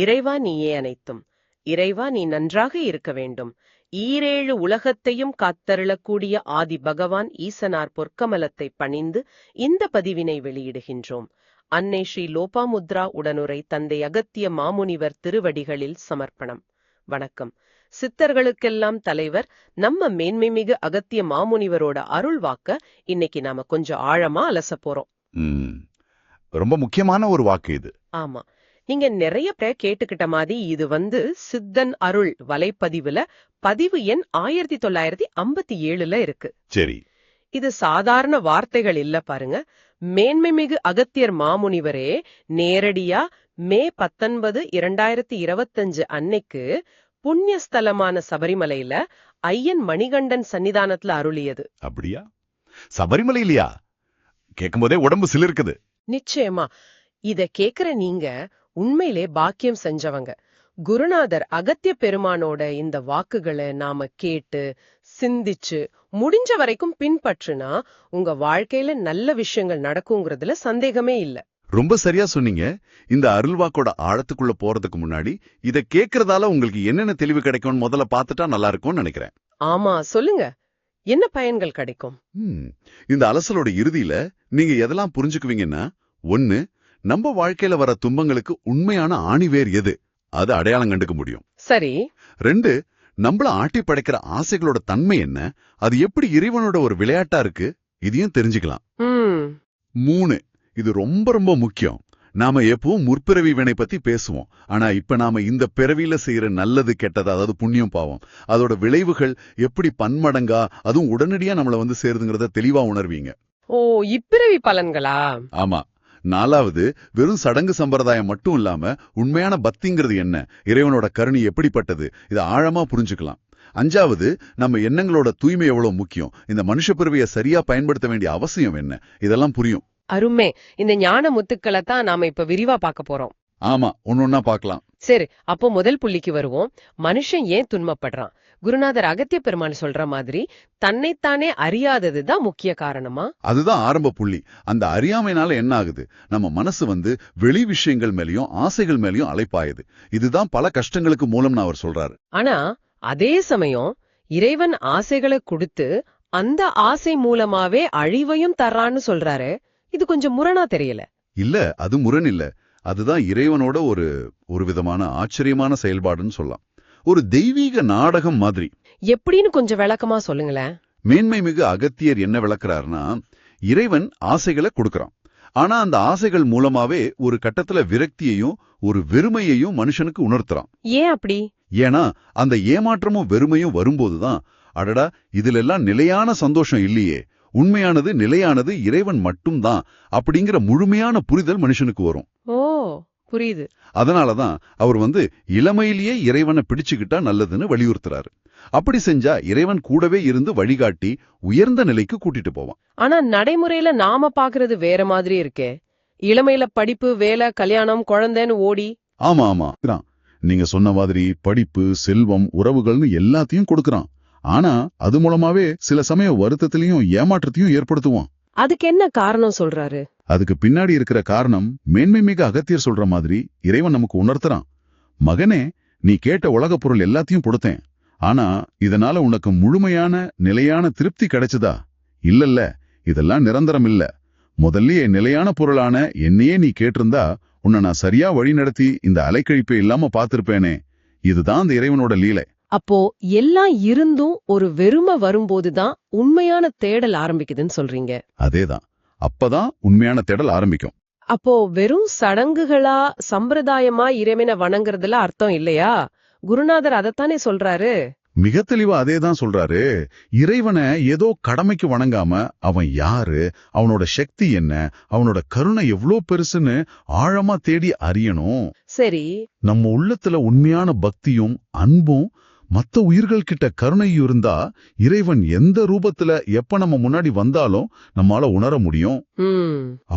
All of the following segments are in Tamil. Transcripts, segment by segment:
இறைவா நீயே அனைத்தும். இறைவா நீ நன்றாக இருக்க வேண்டும். ஈரேழு உலகத்தையும் காத்தருளக்கூடிய ஆதி பகவான் ஈசனார் பொற்கமலத்தை பணிந்து இந்த பதிவினை வெளியிடுகின்றோம். அன்னை ஸ்ரீ லோபாமுத்ரா உடனுரை தந்தை அகத்திய மாமுனிவர் திருவடிகளில் சமர்ப்பணம். வணக்கம். சித்தர்களுக்கெல்லாம் தலைவர் நம்ம மேன்மைமிகு அகத்திய மாமுனிவரோட அருள் வாக்க இன்னைக்கு நாம கொஞ்சம் ஆழமா அலச போறோம். ரொம்ப முக்கியமான ஒரு வாக்கு இது. ஆமா, நீங்க நிறைய பேர் கேட்டுக்கிட்ட மாதிரி இது சித்தன் அருள் வலைப்பதிவுல பதிவு எண் 1957 இருக்கு. சரி, இது சாதாரண வார்த்தைகள் இல்ல பாருங்க. மேன்மைமிகு அகத்தியர் மாமுனிவரே நேரடியா மே 19, 2025 அன்னைக்கு புண்ணியஸ்தலமான சபரிமலையில ஐயன் மணிகண்டன் சன்னிதானத்துல அருளியது. அப்படியா? சபரிமலையிலயா? கேட்கும் போதே உடம்பு சிலிர்க்குது. நிச்சயமா. இத கேக்குற நீங்க உண்மையிலே பாக்கியம் செஞ்சவங்க. குருநாதர் அகத்திய பெருமானோட இந்த வாக்குகளை நாம கேட்டு சிந்திச்சு முடிஞ்ச வரைக்கும் பின்பற்றுனா உங்க வாழ்க்கையில நல்ல விஷயங்கள் நடக்குங்கிறதுல சந்தேகமே இல்ல. ரொம்ப சரியா சொன்னீங்க. இந்த அருள்வாக்கோட ஆழத்துக்குள்ள போறதுக்கு முன்னாடி இத கேக்குறதால உங்களுக்கு என்னென்ன தெளிவு கிடைக்கும்னு முதல்ல பார்த்துட்டா நல்லா இருக்கும்னு நினைக்கிறேன். ஆமா, சொல்லுங்க. என்ன பயன்கள் கிடைக்கும்? இந்த அலசலோட இறுதியில நீங்க எதெல்லாம் புரிஞ்சுக்குவீங்கன்னா, 1, நம்ம வாழ்க்கையில வர துன்பங்களுக்கு உண்மையான ஆணிவேர் எது, அது அடையாளம் கண்டுக்க முடியும். சரி. 2, நம்மள ஆட்டி படைக்கிற ஆசைகளோட தன்மை என்ன, அது எப்படி இறைவனோட ஒரு விளையாட்டா இருக்கு, இதையும் தெரிஞ்சுக்கலாம். 3, இது ரொம்ப ரொம்ப முக்கியம். நாம எப்பவும் முற்பிறவி வினை பத்தி பேசுவோம். ஆனா இப்ப நாம இந்த பிறவியில செய்யற நல்லது கெட்டது, அதாவது புண்ணியம் பாவம், அதோட விளைவுகள் எப்படி பன்மடங்கா அதுவும் உடனடியா நம்மள சேருதுங்கிறத தெளிவா உணர்வீங்க. ஓ, இப்பிறவி பலன்களா? ஆமா. 4வது, வெறும் சடங்கு சம்பிரதாயம் மட்டும் இல்லாம உண்மையான பக்திங்கிறது என்ன, இறைவனோட கருணை எப்படிப்பட்டது, இதை ஆழமா புரிஞ்சுக்கலாம். 5வது, நம்ம எண்ணங்களோட தூய்மை எவ்வளவு முக்கியம், இந்த மனுஷ பிறவியை சரியா பயன்படுத்த வேண்டிய அவசியம் என்ன, இதெல்லாம் புரியும். அருமே. இந்த ஞான முத்துக்களை தான் நாம இப்ப விரிவா பார்க்க போறோம். ஆமா, ஒன்னொன்னா பார்க்கலாம். சரி, அப்போ முதல் புள்ளிக்கு வருவோம். மனுஷன் ஏன் துன்பப்படுறான்? குருநாதர் அகத்திய பெருமான் சொல்ற மாதிரி தன்னைத்தானே அறியாததுதான் முக்கிய காரணமா? அதுதான் ஆரம்ப புள்ளி. அந்த அறியாமைனால என்ன ஆகுது, நம்ம மனசு வெளி விஷயங்கள் மேலயும் ஆசைகள் மேலயும் அலைப்பாயுது. இதுதான் பல கஷ்டங்களுக்கு மூலம்னு அவர் சொல்றாரு. ஆனா அதே சமயம் இறைவன் ஆசைகளை கொடுத்து அந்த ஆசை மூலமாவே அழிவையும் தர்றான்னு சொல்றாரு. இது கொஞ்சம் முரணா தெரியல. இல்ல, அது முரண் இல்ல. அதுதான் இறைவனோட ஒரு விதமான ஆச்சரியமான செயல்பாடுன்னு சொல்லலாம். ஒரு தெய்வீக நாடகம் மாதிரி. எப்படின்னு கொஞ்சம் விளக்கமா சொல்லுங்களேன். மேன்மை மிகு அகத்தியர் என்ன விளக்குறாருன்னா, இறைவன் ஆசைகளை கொடுக்கறான். ஆனா அந்த ஆசைகள் மூலமாவே ஒரு கட்டத்துல விரக்தியையும் ஒரு வெறுமையையும் மனுஷனுக்கு உணர்த்துறான். ஏன் அப்படி? ஏன்னா அந்த ஏமாற்றமும் வெறுமையும் வரும்போதுதான், அடடா இதுல எல்லாம் நிலையான சந்தோஷம் இல்லையே, உண்மையானது நிலையானது இறைவன் மட்டும்தான் அப்படிங்கிற முழுமையான புரிதல் மனுஷனுக்கு வரும். ஓ, புரியுது. அதனாலதான் அவர் இளமையிலேயே இறைவனை பிடிச்சுக்கிட்டா நல்லதுன்னு வலியுறுத்துறாரு. அப்படி செஞ்சா இறைவன் கூடவே இருந்து வழிகாட்டி உயர்ந்த நிலைக்கு கூட்டிட்டு போவான். ஆனா நடைமுறையில நாம பாக்குறது வேற மாதிரி இருக்கே. இளமையில படிப்பு, வேலை, கல்யாணம், குழந்தைன்னு ஓடி. ஆமா ஆமா, நீங்க சொன்ன மாதிரி படிப்பு, செல்வம், உறவுகள்னு எல்லாத்தையும் கொடுக்கறான். ஆனா அது மூலமாவே சில சமயம் வருத்தத்திலையும் ஏமாற்றத்தையும் ஏற்படுத்துவான். அதுக்கு என்ன காரணம் சொல்றாரு? அதுக்கு பின்னாடி இருக்கிற காரணம் மேன்மை மிக அகத்தியர் சொல்ற மாதிரி இறைவன் நமக்கு உணர்த்துறான். மகனே, நீ கேட்ட உலக பொருள் எல்லாத்தையும் கொடுத்தேன். ஆனா இதனால உனக்கு முழுமையான நிலையான திருப்தி கிடைச்சதா? இல்லல்ல, இதெல்லாம் நிரந்தரம் இல்ல. முதல்லயே நிலையான பொருளான என்னையே நீ கேட்டிருந்தா உன்னை நான் சரியா வழி நடத்தி இந்த அலைக்கழிப்பே இல்லாம பார்த்திருப்பேனே. இதுதான் அந்த இறைவனோட லீலை. அப்போ எல்லாம் இருந்தும் ஒரு வெறுமை வரும்போதுதான் உண்மையான தேடல் ஆரம்பிக்குதுன்னு சொல்றீங்க. அதேதான், அப்பதான் உண்மையான தேடல் ஆரம்பிக்கும். அப்போ வெறும் சடங்குகளா சம்பிரதாயமா இறைவனை வணங்குறதுல அர்த்தம் இல்லையா? குருநாதர் அதத்தானே சொல்றாரு. மிக தெளிவா அதேதான் சொல்றாரு. இறைவனை ஏதோ கடமைக்கு வணங்காம அவன் யாரு, அவனோட சக்தி என்ன, அவனோட கருணை எவ்வளோ பெருசுன்னு ஆழமா தேடி அறியணும். சரி, நம்ம உள்ளத்துல உண்மையான பக்தியும் அன்பும் மத்த உயிர்கள் கிட்ட கருணையும் இருந்தா இறைவன் எந்த ரூபத்துல எப்ப நம்ம முன்னாடி வந்தாலும் நம்மால உணர முடியும்.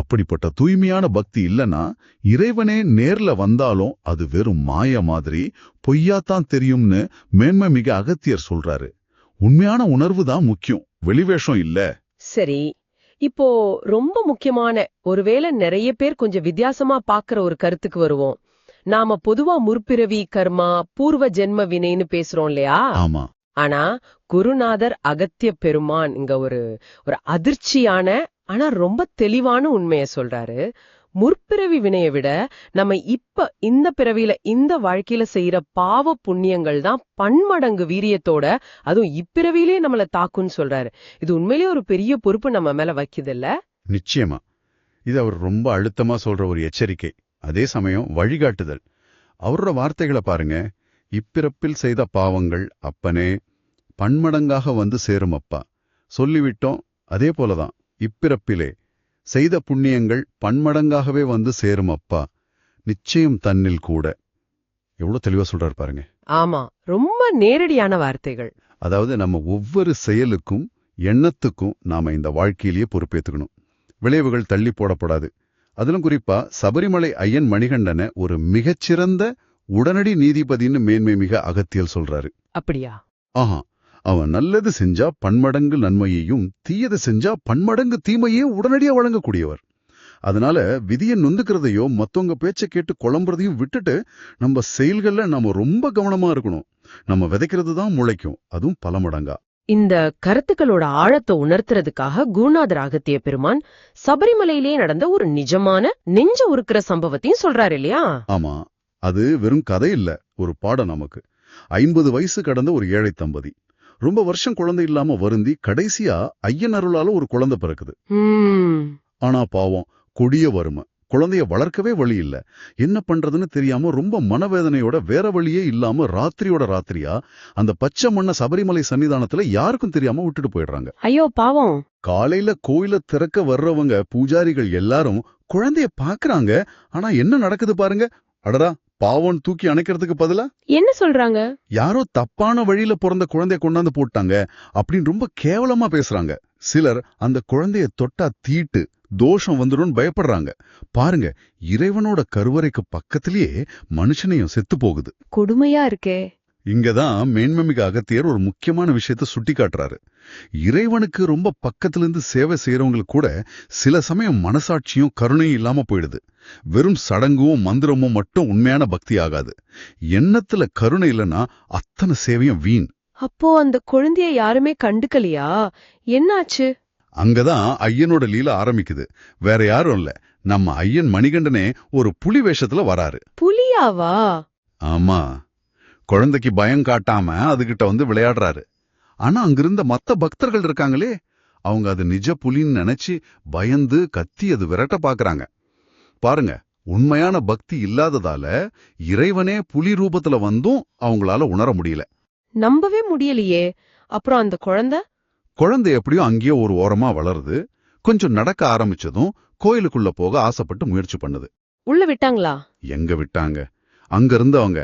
அப்படிப்பட்ட தூய்மையான பக்தி இல்லனா இறைவனே நேர்ல வந்தாலும் அது வெறும் மாய மாதிரி பொய்யாத்தான் தெரியும்னு மேன்மை மிக அகத்தியர் சொல்றாரு. உண்மையான உணர்வு தான் முக்கியம், வெளிவேஷம் இல்ல. சரி, இப்போ ரொம்ப முக்கியமான, ஒருவேளை நிறைய பேர் கொஞ்சம் வித்தியாசமா பாக்குற ஒரு கருத்துக்கு வருவோம். நாம பொதுவா முற்பிறவி கர்மா, பூர்வ ஜென்ம வினைன்னு பேசுறோம் இல்லையா? ஆமா. ஆனா குருநாதர் அகத்திய பெருமான் இங்க ஒரு ஒரு அதிர்ச்சியான ஆனா ரொம்ப தெளிவான உண்மைய சொல்றாரு. முற்பிறவி வினைய விட நம்ம இப்ப இந்த பிறவியில இந்த வாழ்க்கையில செய்யற பாவ புண்ணியங்கள் தான் பன்மடங்கு வீரியத்தோட அதுவும் இப்பிறவியிலே நம்மள தாக்குன்னு சொல்றாரு. இது உண்மையிலேயே ஒரு பெரிய பொறுப்பு நம்ம மேல வைக்குது இல்ல? நிச்சயமா. இது அவர் ரொம்ப அழுத்தமா சொல்ற ஒரு எச்சரிக்கை. அதே சமயம் வழிகாட்டுதல். அவரோட வார்த்தைகளை பாருங்க. இப்பிறப்பில் செய்த பாவங்கள் அப்பனே பன்மடங்காக வந்து சேரும் அப்பா. சொல்லிவிட்டோம். அதே போலதான் இப்பிறப்பிலே செய்த புண்ணியங்கள் பன்மடங்காகவே வந்து சேரும் அப்பா. நிச்சயம் தன்னில் கூட. எவ்வளவு தெளிவா சொல்றாரு பாருங்க. ஆமா, ரொம்ப நேரடியான வார்த்தைகள். அதாவது நம்ம ஒவ்வொரு செயலுக்கும் எண்ணத்துக்கும் நாம இந்த வாழ்க்கையிலேயே பொறுப்பேத்துக்கணும். விளைவுகள் தள்ளி போடப்படாது. அதிலும் குறிப்பா சபரிமலை ஐயன் மணிகண்டனை ஒரு மிகச்சிறந்த உடனடி நீதிபதினு மேன்மை மிக அகத்தியல் சொல்றாரு. அப்படியா? ஆஹா, அவன் நல்லது செஞ்சா பன்மடங்கு நன்மையையும் தீயது செஞ்சா பன்மடங்கு தீமையையும் உடனடியா வழங்கக்கூடியவர். அதனால விதியை நொந்துக்கிறதையோ மத்தவங்க பேச்சை கேட்டு குழம்புறதையும் விட்டுட்டு நம்ம செயல்கள்ல நம்ம ரொம்ப கவனமா இருக்கணும். நம்ம விதைக்கிறது தான் முளைக்கும், அதுவும் பல மடங்கா. இந்த கருத்துக்களோட ஆழத்தை உணர்த்துறதுக்காக குருநாதர் அகத்திய பெருமான் சபரிமலையிலே நடந்த ஒரு நிஜமான நெஞ்ச உருக்கிற சம்பவத்தையும் சொல்றாரு இல்லையா? ஆமா, அது வெறும் கதை இல்ல, ஒரு பாடம் நமக்கு. 50 வயசு கடந்த ஒரு ஏழை தம்பதி ரொம்ப வருஷம் குழந்தை இல்லாம வருந்தி கடைசியா ஐயன் அருளால ஒரு குழந்தை பிறக்குது. ஆனா பாவம், கொடிய வறுமை, குழந்தைய வளர்க்கவே வழி இல்ல. என்ன பண்றதுன்னு தெரியாம ரொம்ப மனவேதனையோட வேற வழியே இல்லாம ராத்திரியோட ராத்திரியா அந்த பச்சை மண்ண சபரிமலை சன்னிதானத்துல யாருக்கும் தெரியாம விட்டுட்டு போயிடுறாங்க. ஐயோ பாவம். காலையில கோயில திறக்க வர்றவங்க பூஜாரிகள் எல்லாரும் குழந்தைய பாக்குறாங்க. ஆனா என்ன நடக்குது பாருங்க. அடடா, பாவம் தூக்கி அணைக்கிறதுக்கு பதிலா என்ன சொல்றாங்க? யாரோ தப்பான வழியில பிறந்த குழந்தைய கொண்டாந்து போட்டாங்க அப்படின்னு ரொம்ப கேவலமா பேசுறாங்க. சிலர் அந்த குழந்தைய தொட்டா தீட்டு தோஷம் வந்துடும் பயப்படுறாங்க. பாருங்க, இறைவனோட கருவறைக்கு பக்கத்திலேயே மனுஷனையும் செத்து போகுது. கொடுமையா இருக்கே. இங்கதான் மேன்மைமிகு அகத்தியர் ஒரு முக்கியமான விஷயத்த சுட்டி காட்டுறாரு. இறைவனுக்கு ரொம்ப பக்கத்துல இருந்து சேவை செய்யறவங்களுக்கு கூட சில சமயம் மனசாட்சியும் கருணையும் இல்லாம போயிடுது. வெறும் சடங்கும் மந்திரமும் மட்டும் உண்மையான பக்தி ஆகாது. எண்ணத்துல கருணை இல்லைன்னா அத்தனை சேவையும் வீண். அப்போ அந்த குழந்தைய யாருமே கண்டுக்கலையா? என்னாச்சு? அங்கதான் ஐயனோட லீல ஆரம்பிக்குது. வேற யாரும் இல்ல, நம்ம ஐயன் மணிகண்டனே ஒரு புலி வேஷத்துல வராரு. புலியாவா? ஆமா, குழந்தைக்கு பயம் காட்டாம அதுகிட்ட வந்து விளையாடுறாரு. ஆனா அங்கிருந்த மத்த பக்தர்கள் இருக்காங்களே, அவங்க அது நிஜ புலின்னு நினைச்சு பயந்து கத்தி அது விரட்ட பாக்குறாங்க. பாருங்க, உண்மையான பக்தி இல்லாததால இறைவனே புலி ரூபத்துல வந்தும் அவங்களால உணர முடியல. நம்பவே முடியலையே. அப்புறம் அந்த குழந்தை எப்படியோ அங்கேயோ ஒரு ஓரமா வளருது. கொஞ்சம் நடக்க ஆரம்பிச்சதும் கோயிலுக்குள்ள போக ஆசைப்பட்டு முயற்சி பண்ணுது. உள்ள விட்டாங்களா? எங்க விட்டாங்க? அங்க இருந்தவங்க,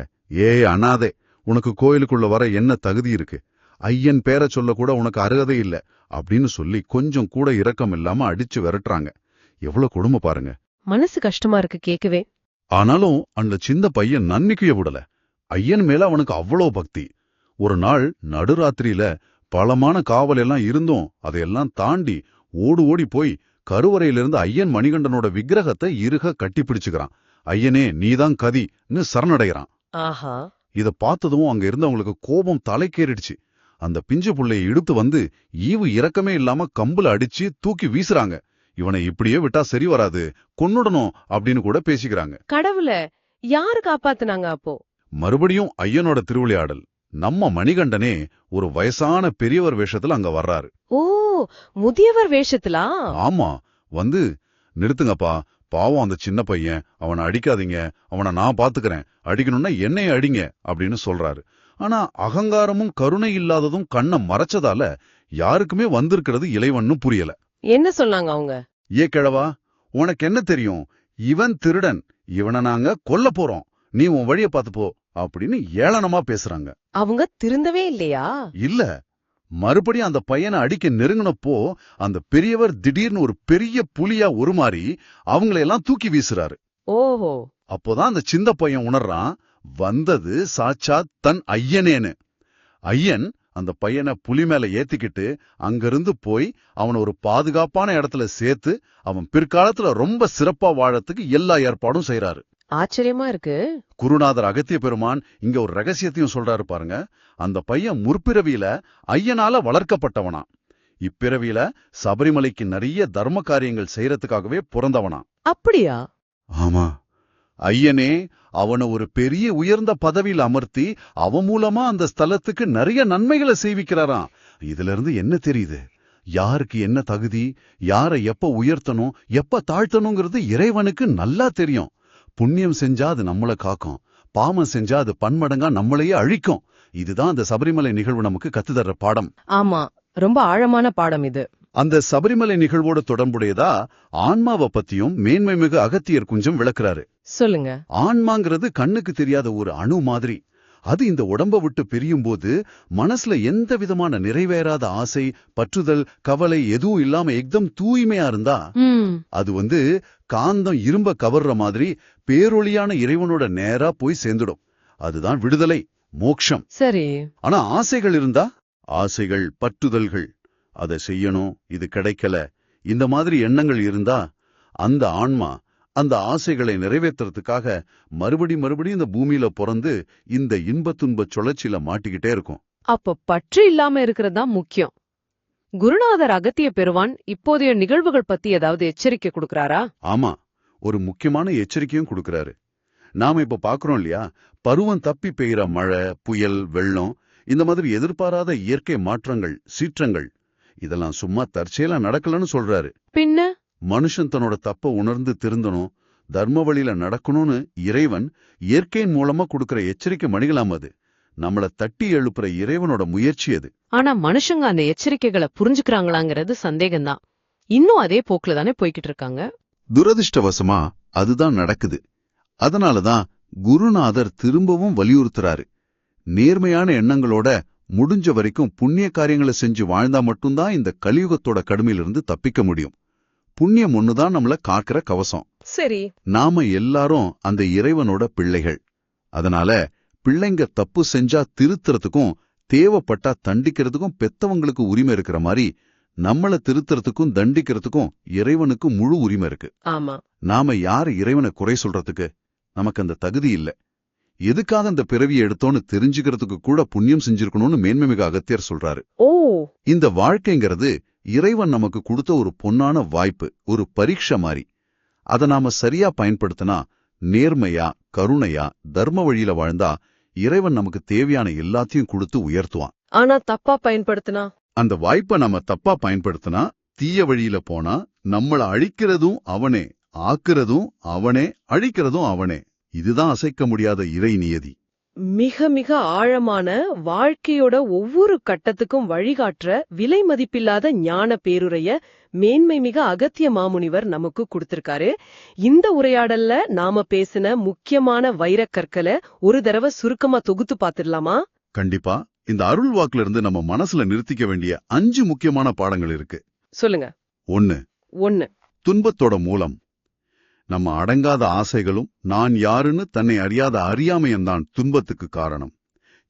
அனாதை, உனக்கு கோயிலுக்குள்ள வர என்ன தகுதி இருக்கு? ஐயன் பேரை சொல்ல கூட உனக்கு அருகதை இல்ல அப்படின்னு சொல்லி கொஞ்சம் கூட இரக்கம் இல்லாம அடிச்சு விரட்டுறாங்க. எவ்வளவு கொடுமை பாருங்க. மனசு கஷ்டமா இருக்கு கேட்கவே. ஆனாலும் அந்த சின்ன பையன் நன்னிக்கைய விடல. ஐயன் மேல அவனுக்கு அவ்வளோ பக்தி. ஒரு நாள் நடுராத்திரியில பலமான காவல் எல்லாம் இருந்தும் அதையெல்லாம் தாண்டி ஓடி போய் கருவறையிலிருந்து ஐயன் மணிகண்டனோட விக்கிரகத்தை இறுக கட்டி பிடிச்சுக்கிறான். ஐயனே நீதான் கதின்னு சரணடைகிறான். ஆஹா. இத பார்த்ததும் அங்க இருந்தவங்களுக்கு கோபம் தலைக்கேறிடுச்சு. அந்த பிஞ்சு புள்ளைய இழுத்து வந்து ஈவு இரக்கமே இல்லாம கம்புல அடிச்சு தூக்கி வீசுறாங்க. இவனை இப்படியே விட்டா சரி வராது, கொன்னுடணும் அப்படின்னு கூட பேசிக்கிறாங்க. கடவுளே, யாரு காப்பாத்துனாங்க அப்போ? மறுபடியும் ஐயனோட திருவிளையாடல். நம்ம மணிகண்டனே ஒரு வயசான பெரியவர் வேஷத்துல அங்க வர்றாரு. ஓ, முதியவர் வேஷத்துல? ஆமா, வந்து நிறுத்துங்கப்பா, பாவம் அந்த சின்ன பையன், அவனை அடிக்காதீங்க, அவனை நான் பாத்துக்கிறேன், அடிக்கணும்னா என்னைய அடிங்க அப்படின்னு சொல்றாரு. ஆனா அகங்காரமும் கருணை இல்லாததும் கண்ணை மறைச்சதால யாருக்குமே வந்திருக்கிறது இளைவன்னு புரியல. என்ன சொன்னாங்க அவங்க? கிழவா, உனக்கு என்ன தெரியும்? இவன் திருடன், இவனை நாங்க கொல்ல போறோம், நீ உன் வழிய பாத்து போ அப்படின்னு ஏளனமா பேசுறாங்க. அவங்க திருந்தவே இல்லையா? இல்ல, மறுபடியும் அந்த பையனை அடிக்க நெருங்கினப்போ அந்த பெரியவர் திடீர்னு ஒரு பெரிய புலியா உருமாறி அவங்களையெல்லாம் தூக்கி வீசுறாரு. ஓஹோ. அப்போதான் அந்த சின்ன பையன் உணர்றான், வந்தது சாட்சாத் தன் ஐயனேன்னு. ஐயன் அந்த பையனை புலி மேல ஏத்திக்கிட்டு அங்கிருந்து போய் அவனை ஒரு பாதுகாப்பான இடத்துல சேர்த்து அவன் பிற்காலத்துல ரொம்ப சிறப்பா வாழறதுக்கு எல்லா ஏற்பாடும் செய்யறாரு. ஆச்சரியமா இருக்கு. குருநாதர் அகத்திய பெருமான் இங்க ஒரு ரகசியத்தையும் சொல்றாரு பாருங்க. அந்த பையன் முற்பிறவியில ஐயனால வளர்க்கப்பட்டவனா, இப்பிறவியில சபரிமலைக்கு நிறைய தர்ம காரியங்கள் செய்யறதுக்காகவே பிறந்தவனா. அப்படியா? ஆமா, ஐயனே அவனை ஒரு பெரிய உயர்ந்த பதவியில் அமர்த்தி அவன் மூலமா அந்த ஸ்தலத்துக்கு நிறைய நன்மைகளை செய்விக்கிறாராம். இதுல இருந்து என்ன தெரியுது? யாருக்கு என்ன தகுதி, யாரை எப்ப உயர்த்தணும் எப்ப தாழ்த்தணுங்கிறது இறைவனுக்கு நல்லா தெரியும். புண்ணியம் செஞ்சா அது நம்மளை காக்கும், பாவம் செஞ்சா அது பன்மடங்கா நம்மளையே அழிக்கும். இதுதான் அந்த சபரிமலை நிகழ்வு நமக்கு கத்துதர்ற பாடம். ஆமா, ரொம்ப ஆழமான பாடம் இது. அந்த சபரிமலை நிகழ்வோட தொடர்புடையதா ஆன்மாவை பத்தியும் மேன்மை மிகு அகத்தியர் கொஞ்சம் விளக்குறாரு. சொல்லுங்க. ஆன்மாங்கிறது கண்ணுக்கு தெரியாத ஒரு அணு மாதிரி. அது இந்த உடம்ப விட்டு பிரியும் போது மனசுல எந்த விதமான நிறைவேறாத ஆசை, பற்றுதல், கவலை எதுவும் இல்லாம எக்தம் தூய்மையா இருந்தா அது காந்தம் இரும்ப கவர்ற மாதிரி பேரொளியான இறைவனோட நேரா போய் சேர்ந்துடும். அதுதான் விடுதலை, மோட்சம். சரி. ஆனா ஆசைகள் இருந்தா, ஆசைகள், பற்றுதல்கள், அதை செய்யணும், இது கிடைக்கல, இந்த மாதிரி எண்ணங்கள் இருந்தா அந்த ஆன்மா அந்த ஆசைகளை நிறைவேற்றுறதுக்காக மறுபடி இந்த பூமியில பிறந்து இந்த இன்பத் துன்பச் சுழற்சியில மாட்டிக்கிட்டே இருக்கும். அப்ப பற்று இல்லாம இருக்கிறது தான் முக்கியம். குருநாதர் அகத்திய பெருமான் இப்போதைய நிகழ்வுகள் பத்தி ஏதாவது எச்சரிக்கை கொடுக்கறாரா? ஆமா, ஒரு முக்கியமான எச்சரிக்கையும் கொடுக்கறாரு. நாம இப்ப பாக்குறோம் இல்லையா, பருவம் தப்பி பெய்கிற மழை, புயல், வெள்ளம், இந்த மாதிரி எதிர்பாராத இயற்கை மாற்றங்கள், சீற்றங்கள், இதெல்லாம் சும்மா தற்செயலா நடக்கலன்னு சொல்றாரு. பின்ன மனுஷன் தன்னோட தப்ப உணர்ந்து திருந்தணும், தர்ம வழியில நடக்கணும்னு இறைவன் இயற்கையின் மூலமா கொடுக்கிற எச்சரிக்கை மணிகளாம். அது நம்மள தட்டி எழுப்புற இறைவனோட முயற்சி அது. ஆனா மனுஷங்க அந்த எச்சரிக்கைகளை புரிஞ்சுக்கிறாங்களாங்கிறது சந்தேகம்தான். இன்னும் அதே போக்குல தானே போய்கிட்டு இருக்காங்க. துரதிர்ஷ்டவசமா அதுதான் நடக்குது. அதனாலதான் குருநாதர் திரும்பவும் வலியுறுத்துறாரு, நேர்மையான எண்ணங்களோட முடிஞ்ச வரைக்கும் புண்ணிய காரியங்களை செஞ்சு வாழ்ந்தா மட்டும்தான் இந்த கலியுகத்தோட கடுமையிலிருந்து தப்பிக்க முடியும். புண்ணியம் ஒண்ணுதான் நம்மள காக்கிற கவசம். சரி. நாம எல்லாரும் அந்த இறைவனோட பிள்ளைகள். அதனால பிள்ளைங்க தப்பு செஞ்சா திருத்துறதுக்கும் தேவைப்பட்டா தண்டிக்கிறதுக்கும் பெத்தவங்களுக்கு உரிமை இருக்கிற மாதிரி நம்மள திருத்துறதுக்கும் தண்டிக்கிறதுக்கும் இறைவனுக்கு முழு உரிமை இருக்கு. ஆமா. நாம யாரு இறைவனை குறை சொல்றதுக்கு? நமக்கு அந்த தகுதி இல்ல. எதுக்காக அந்த பிறவியை எடுத்தோன்னு தெரிஞ்சுக்கிறதுக்கு கூட புண்ணியம் செஞ்சிருக்கணும்னு மேன்மைமிகு அகத்தியர் சொல்றாரு. ஓ, இந்த வாழ்க்கைங்கிறது இறைவன் நமக்கு கொடுத்த ஒரு பொன்னான வாய்ப்பு, ஒரு பரீட்சை மாதிரி. அதை நாம சரியா பயன்படுத்தினா, நேர்மையா, கருணையா, தர்ம வழியில வாழ்ந்தா இறைவன் நமக்கு தேவையான எல்லாத்தையும் கொடுத்து உயர்த்துவான். ஆனா தப்பா பயன்படுத்தினா, அந்த வாய்ப்பை நம்ம தப்பா பயன்படுத்தினா, தீய வழியில போனா நம்மள அழிக்கிறதும் அவனே, ஆக்குறதும் அவனே, அழிக்கிறதும் அவனே. இதுதான் அசைக்க முடியாத இறை நியதி. மிக மிக ஆழமான வாழ்க்கையோட ஒவ்வொரு கட்டத்துக்கும் வழிகாட்டுற விலை மதிப்பில்லாத ஞான பேருரைய மேன்மை மிக அகத்திய மாமுனிவர் நமக்கு கொடுத்திருக்காரு. இந்த உரையாடல்ல நாம பேசின முக்கியமான வைரக்கற்களை ஒரு தடவை சுருக்கமா தொகுத்து பாத்துடலாமா? கண்டிப்பா. இந்த அருள் வாக்குல இருந்து நம்ம மனசுல நிறுத்திக்க வேண்டிய 5 முக்கியமான பாடங்கள் இருக்கு. சொல்லுங்க. 1. துன்பத்தோட மூலம். நம்ம அடங்காத ஆசைகளும் நான் யாருன்னு தன்னை அறியாத அறியாமையந்தான் துன்பத்துக்கு காரணம்.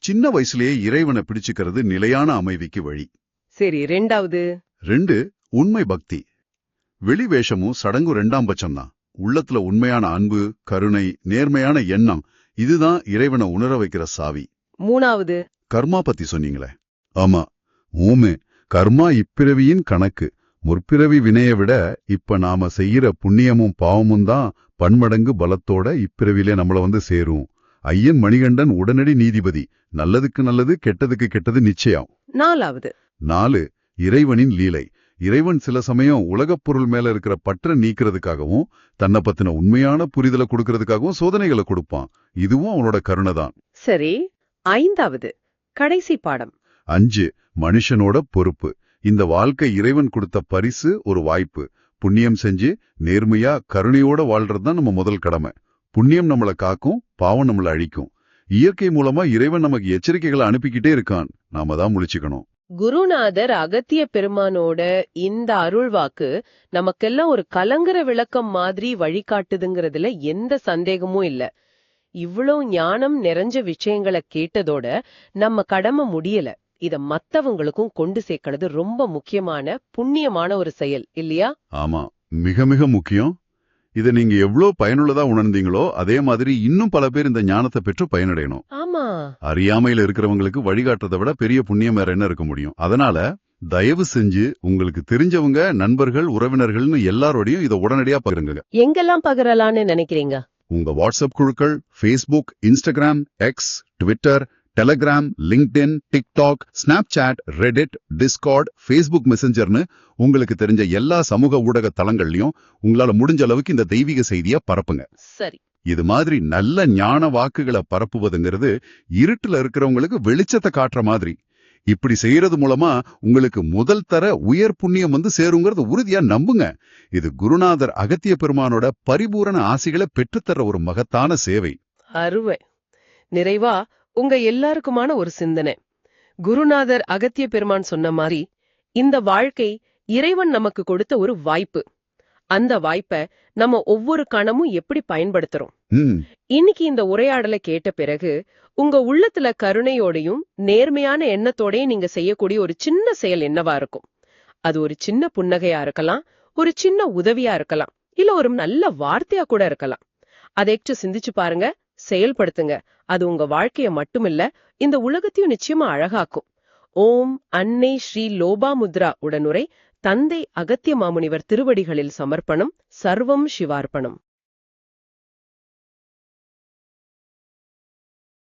சின்ன வயசுலயே இறைவனை பிடிச்சுக்கிறது நிலையான அமைதிக்கு வழி. சரி. 2. உண்மை பக்தி. வெளிவேஷமும் சடங்கு 2ஆம் பட்சம்தான். உள்ளத்துல உண்மையான அன்பு, கருணை, நேர்மையான எண்ணம், இதுதான் இறைவனை உணர வைக்கிற சாவி. 3. கர்மா பத்தி சொன்னீங்களே. ஆமா, ஊமே, கர்மா இப்பிறவியின் கணக்கு. முற்பிறவி வினையை விட இப்ப நாம செய்யற புண்ணியமும் பாவமும் தான் பன்மடங்கு பலத்தோட இப்பிறவிலே நம்மள சேரும். ஐயன் மணிகண்டன் உடனடி நீதிபதி. நல்லதுக்கு நல்லது, கெட்டதுக்கு கெட்டது நிச்சயம். 4. இறைவனின் லீலை. இறைவன் சில சமயம் உலகப் பொருள் மேல இருக்கிற பற்ற நீக்கிறதுக்காகவும் தன்னை பத்தின உண்மையான புரிதலை கொடுக்கறதுக்காகவும் சோதனைகளை கொடுப்பான். இதுவும் அவனோட கருணைதான். சரி. 5. கடைசி பாடம். 5. மனுஷனோட பொறுப்பு. இந்த வாழ்க்கை இறைவன் கொடுத்த பரிசு, ஒரு வாய்ப்பு. புண்ணியம் செஞ்சு நேர்மையா கருணையோட வாழ்றதுதான் நம்ம முதல் கடமை. புண்ணியம் நம்மளை காக்கும், பாவம் நம்மளை அழிக்கும். இயற்கை மூலமா இறைவன் நமக்கு எச்சரிக்கைகளை அனுப்பிக்கிட்டே இருக்கான். நாம தான் முழிச்சுக்கணும். குருநாதர் அகத்திய பெருமானோட இந்த அருள்வாக்கு நமக்கெல்லாம் ஒரு கலங்கர விளக்கம் மாதிரி வழிகாட்டுதுங்கிறதுல எந்த சந்தேகமும் இல்ல. இவ்வளவு ஞானம் நிறைஞ்ச விஷயங்களை கேட்டதோட நம்ம கடமை முடியல. இத மத்தவங்களுக்கும் கொண்டு சேர்க்கிறது ரொம்ப முக்கியமான புண்ணியமான ஒரு செயல் இல்லையா? ஆமா, மிக மிக முக்கியம். இதை நீங்க எவ்வளவு பயனுள்ளதா உணர்ந்தீங்களோ அதே மாதிரி இன்னும் பல பேர் இந்த ஞானத்தை பெற்று பயனடையணும். ஆமா. அறியாமையில இருக்கிறவங்களுக்கு வழிகாட்டுறதை விட பெரிய புண்ணியம் வேற என்ன இருக்க முடியும்? அதனால தயவு செஞ்சு உங்களுக்கு தெரிஞ்சவங்க, நண்பர்கள், உறவினர்கள்னு எல்லாரோடையும் இதை உடனடியா பகிருங்க. எங்கெல்லாம் பகிரலான்னு நினைக்கிறீங்க? உங்க வாட்ஸ்அப் குழுக்கள், Facebook, Instagram, X, Twitter, Telegram, LinkedIn, TikTok, Snapchat, Reddit, Discord, Facebook மெசஞ்சர்னு உங்களுக்கு தெரிஞ்ச எல்லா சமூக ஊடக தளங்கள்லயும் உங்களால முடிஞ்ச அளவுக்கு இந்த தெய்வீக செய்தியை பரப்புங்க. சரி. இது மாதிரி நல்ல ஞான வாக்குகளை பரப்புவதுங்கிறது இருட்டுல இருக்கிறவங்களுக்கு வெளிச்சத்தை காட்டுற மாதிரி. இப்படி செய்யறது மூலமா உங்களுக்கு முதல் தர உயர் புண்ணியம் வந்து சேருங்கிறது உறுதியா நம்புங்க. இது குருநாதர் அகத்திய பெருமானோட பரிபூரண ஆசிகளை பெற்றுத்தர ஒரு மகத்தான சேவை. அருமை. நிறைவா உங்க எல்லாருக்குமான ஒரு சிந்தனை. குருநாதர் அகத்திய பெருமான் சொன்ன மாதிரி இந்த வாழ்க்கை இறைவன் நமக்கு கொடுத்த ஒரு வாய்ப்பு. அந்த வாய்ப்பை நம்ம ஒவ்வொரு கணமும் எப்படி பயன்படுத்துறோம்? இன்னைக்கு இந்த உரையாடலை கேட்ட பிறகு உங்க உள்ளத்துல கருணையோடையும் நேர்மையான எண்ணத்தோடையும் நீங்க செய்யக்கூடிய ஒரு சின்ன செயல் என்னவா இருக்கும்? அது ஒரு சின்ன புன்னகையா இருக்கலாம், ஒரு சின்ன உதவியா இருக்கலாம், இல்ல ஒரு நல்ல வார்த்தையா கூட இருக்கலாம். அதை சிந்திச்சு பாருங்க, செயல்படுத்துங்க. அது உங்க வாழ்க்கைய மட்டுமில்ல, இந்த உலகத்தையும் நிச்சயமா அழகாக்கும். ஓம் அன்னை ஸ்ரீ லோபாமுத்ரா உடனுரை தந்தை அகத்திய மாமுனிவர் திருவடிகளில் சமர்ப்பணம். சர்வம் சிவார்ப்பணம்.